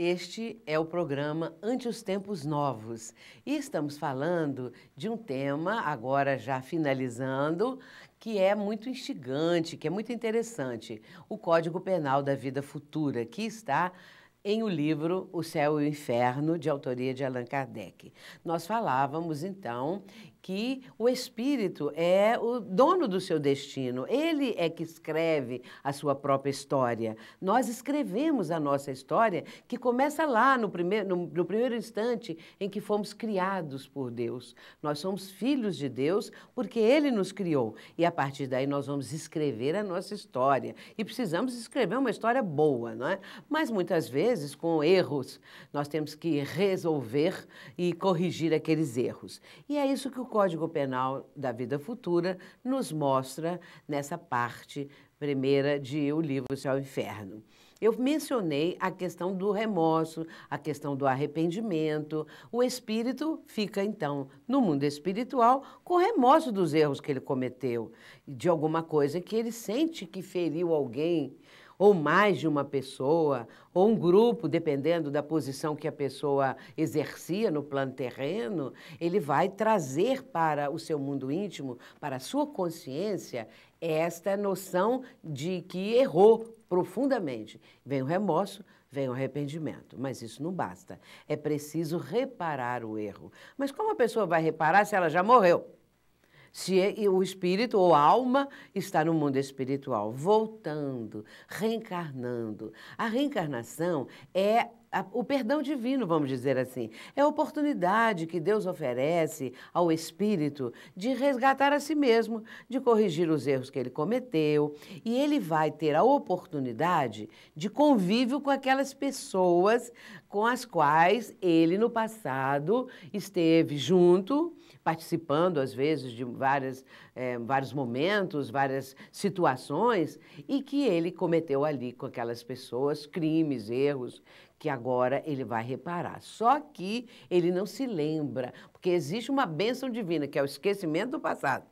Este é o programa Ante os Tempos Novos e estamos falando de um tema, agora já finalizando, que é muito instigante, que é muito interessante, o Código Penal da Vida Futura, que está em o livro O Céu e o Inferno, de autoria de Allan Kardec. Nós falávamos, então, que o espírito é o dono do seu destino, ele é que escreve a sua própria história. Nós escrevemos a nossa história, que começa lá no primeiro instante em que fomos criados por Deus. Nós somos filhos de Deus porque Ele nos criou. E a partir daí nós vamos escrever a nossa história. E precisamos escrever uma história boa, não é? Mas muitas vezes, com erros, nós temos que resolver e corrigir aqueles erros. E é isso que o Código Penal da Vida Futura nos mostra nessa parte primeira de O Livro Céu e Inferno. Eu mencionei a questão do remorso, a questão do arrependimento. O espírito fica, então, no mundo espiritual com remorso dos erros que ele cometeu, de alguma coisa que ele sente que feriu alguém, ou mais de uma pessoa, ou um grupo, dependendo da posição que a pessoa exercia no plano terreno, ele vai trazer para o seu mundo íntimo, para a sua consciência, esta noção de que errou profundamente. Vem o remorso, vem o arrependimento, mas isso não basta. É preciso reparar o erro. Mas como a pessoa vai reparar se ela já morreu? Se o espírito ou a alma está no mundo espiritual, voltando, reencarnando. A reencarnação é o perdão divino, vamos dizer assim. É a oportunidade que Deus oferece ao espírito de resgatar a si mesmo, de corrigir os erros que ele cometeu. E ele vai ter a oportunidade de convívio com aquelas pessoas com as quais ele, no passado, esteve junto, participando, às vezes, de vários momentos, várias situações, e que ele cometeu ali com aquelas pessoas crimes, erros, que agora ele vai reparar. Só que ele não se lembra, porque existe uma bênção divina, que é o esquecimento do passado.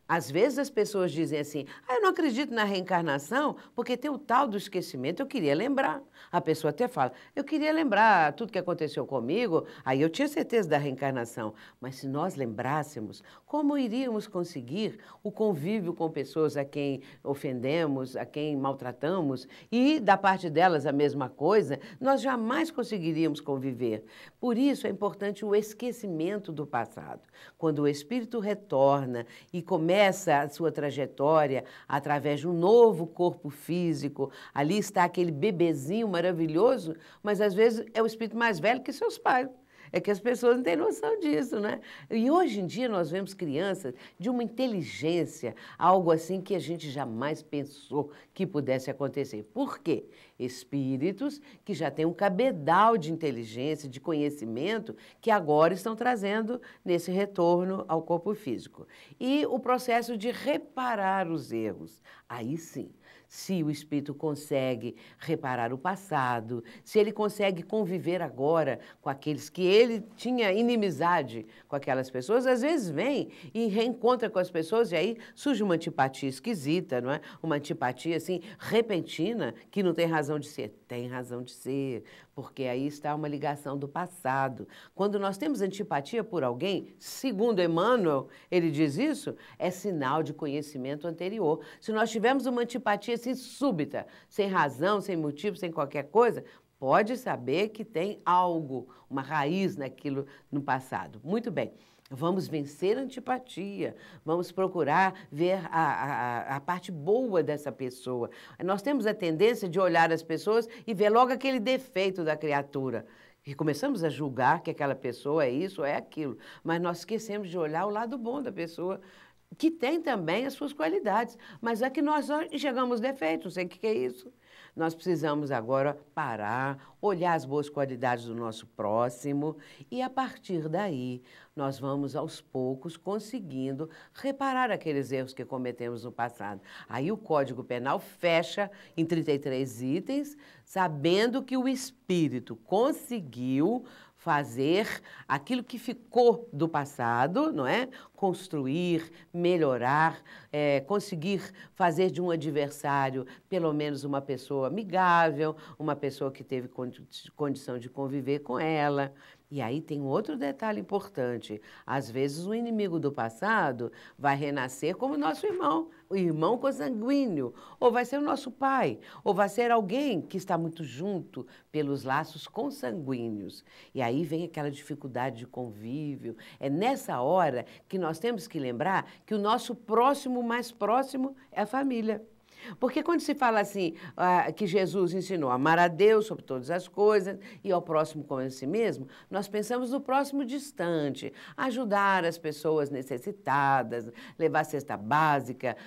Às vezes as pessoas dizem assim, eu não acredito na reencarnação, porque tem o tal do esquecimento, eu queria lembrar. A pessoa até fala, eu queria lembrar tudo que aconteceu comigo, aí eu tinha certeza da reencarnação. Mas se nós lembrássemos, como iríamos conseguir o convívio com pessoas a quem ofendemos, a quem maltratamos, e da parte delas a mesma coisa, nós jamais conseguiríamos conviver. Por isso é importante o esquecimento do passado. Quando o espírito retorna e começa a sua trajetória através de um novo corpo físico. Ali está aquele bebezinho maravilhoso, mas às vezes é o espírito mais velho que seus pais. É que as pessoas não têm noção disso, né? E hoje em dia nós vemos crianças de uma inteligência, algo assim que a gente jamais pensou que pudesse acontecer. Por quê? Espíritos que já têm um cabedal de inteligência, de conhecimento, que agora estão trazendo nesse retorno ao corpo físico. E o processo de reparar os erros. Aí sim, se o espírito consegue reparar o passado, se ele consegue conviver agora com aqueles que ele tinha inimizade com aquelas pessoas, às vezes vem e reencontra com as pessoas e aí surge uma antipatia esquisita, não é? Uma antipatia assim repentina que não tem razão de ser. Tem razão de ser, porque aí está uma ligação do passado. Quando nós temos antipatia por alguém, segundo Emmanuel, ele diz isso, é sinal de conhecimento anterior. Se nós tivermos uma antipatia assim súbita, sem razão, sem motivo, sem qualquer coisa, pode saber que tem algo, uma raiz naquilo no passado. Muito bem. Vamos vencer a antipatia, vamos procurar ver a parte boa dessa pessoa. Nós temos a tendência de olhar as pessoas e ver logo aquele defeito da criatura. E começamos a julgar que aquela pessoa é isso, é aquilo. Mas nós esquecemos de olhar o lado bom da pessoa, que tem também as suas qualidades. Mas é que nós enxergamos os defeitos, não sei o que é isso. Nós precisamos agora parar, olhar as boas qualidades do nosso próximo e, a partir daí, nós vamos, aos poucos, conseguindo reparar aqueles erros que cometemos no passado. Aí o Código Penal fecha em 33 itens, sabendo que o espírito conseguiu fazer aquilo que ficou do passado, não é? Construir, melhorar, conseguir fazer de um adversário pelo menos uma pessoa amigável, uma pessoa que teve condição de conviver com ela. E aí tem um outro detalhe importante. Às vezes o inimigo do passado vai renascer como nosso irmão, o irmão consanguíneo, ou vai ser o nosso pai, ou vai ser alguém que está muito junto pelos laços consanguíneos. E aí vem aquela dificuldade de convívio. É nessa hora que nós temos que lembrar que o nosso próximo mais próximo é a família. Porque quando se fala assim, que Jesus ensinou a amar a Deus sobre todas as coisas e ao próximo como a si mesmo, nós pensamos no próximo distante, ajudar as pessoas necessitadas, levar cesta básica,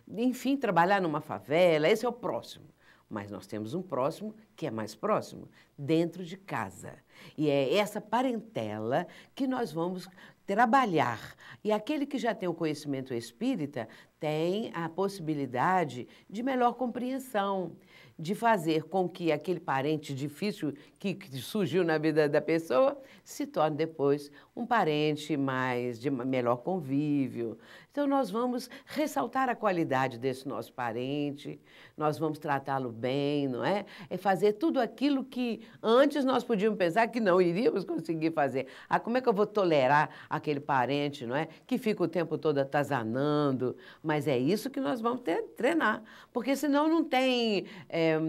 enfim, trabalhar numa favela, esse é o próximo. Mas nós temos um próximo que é mais próximo, dentro de casa. E é essa parentela que nós vamos trabalhar. E aquele que já tem o conhecimento espírita tem a possibilidade de melhor compreensão, de fazer com que aquele parente difícil que surgiu na vida da pessoa se torne depois um parente mais de melhor convívio. Então nós vamos ressaltar a qualidade desse nosso parente, nós vamos tratá-lo bem, não é? É fazer tudo aquilo que antes nós podíamos pensar que não iríamos conseguir fazer. Ah, como é que eu vou tolerar aquele parente, não é? Que fica o tempo todo atazanando, mas é isso que nós vamos treinar, porque senão não tem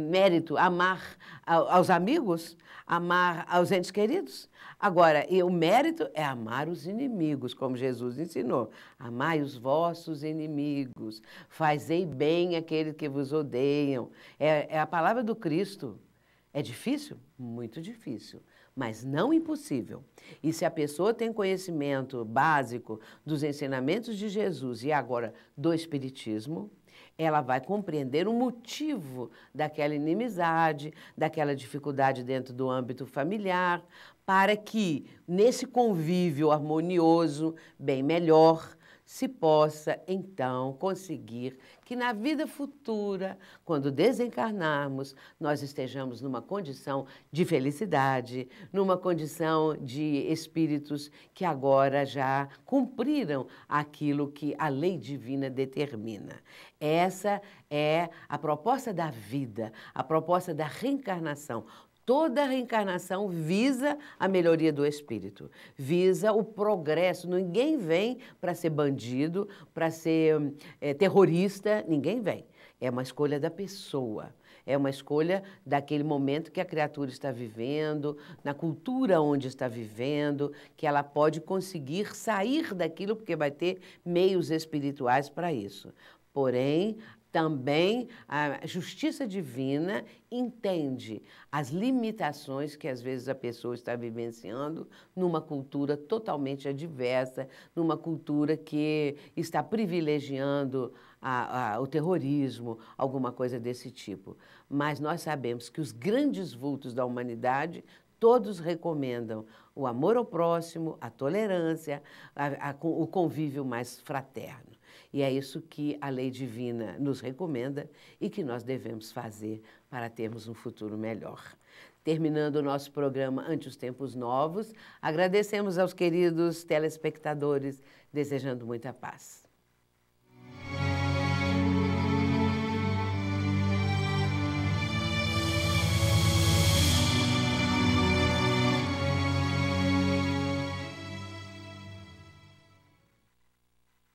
mérito amar aos amigos, amar aos entes queridos. Agora, o mérito é amar os inimigos, como Jesus ensinou. Amai os vossos inimigos, fazei bem àqueles que vos odeiam. É a palavra do Cristo. É difícil? Muito difícil, mas não impossível. E se a pessoa tem conhecimento básico dos ensinamentos de Jesus e agora do Espiritismo, ela vai compreender o motivo daquela inimizade, daquela dificuldade dentro do âmbito familiar, para que, nesse convívio harmonioso, bem melhor, se possa, então, conseguir que na vida futura, quando desencarnarmos, nós estejamos numa condição de felicidade, numa condição de espíritos que agora já cumpriram aquilo que a lei divina determina. Essa é a proposta da vida, a proposta da reencarnação. Toda reencarnação visa a melhoria do espírito, visa o progresso. Ninguém vem para ser bandido, para ser terrorista, ninguém vem. É uma escolha da pessoa, é uma escolha daquele momento que a criatura está vivendo, na cultura onde está vivendo, que ela pode conseguir sair daquilo, porque vai ter meios espirituais para isso. Porém, também a justiça divina entende as limitações que às vezes a pessoa está vivenciando numa cultura totalmente adversa, numa cultura que está privilegiando o terrorismo, alguma coisa desse tipo. Mas nós sabemos que os grandes vultos da humanidade todos recomendam o amor ao próximo, a tolerância, o convívio mais fraterno. E é isso que a lei divina nos recomenda e que nós devemos fazer para termos um futuro melhor. Terminando o nosso programa Ante os Tempos Novos, agradecemos aos queridos telespectadores, desejando muita paz.